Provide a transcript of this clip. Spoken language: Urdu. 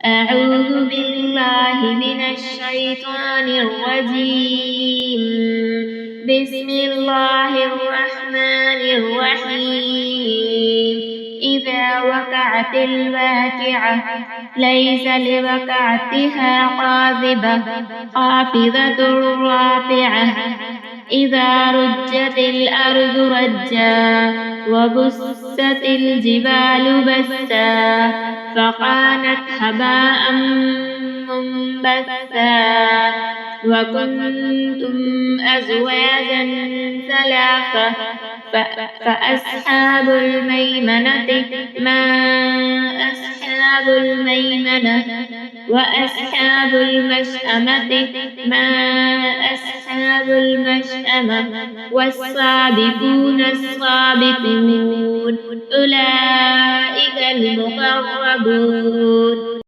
أعوذ بالله من الشيطان الرجيم. بسم الله الرحمن الرحيم. إذا وقعت الواقعة ليس لوقعتها خافضة رافعة. إذا رجت الأرض رجا وبست الجبال بسا فكانت هباء منبثا وكنتم أزواجا ثلاثة فأصحاب الميمنة ما أصحاب الميمنة وأصحاب المشأمة ما أصحاب المشأمة والسابقون السابقون أولئك المقربون.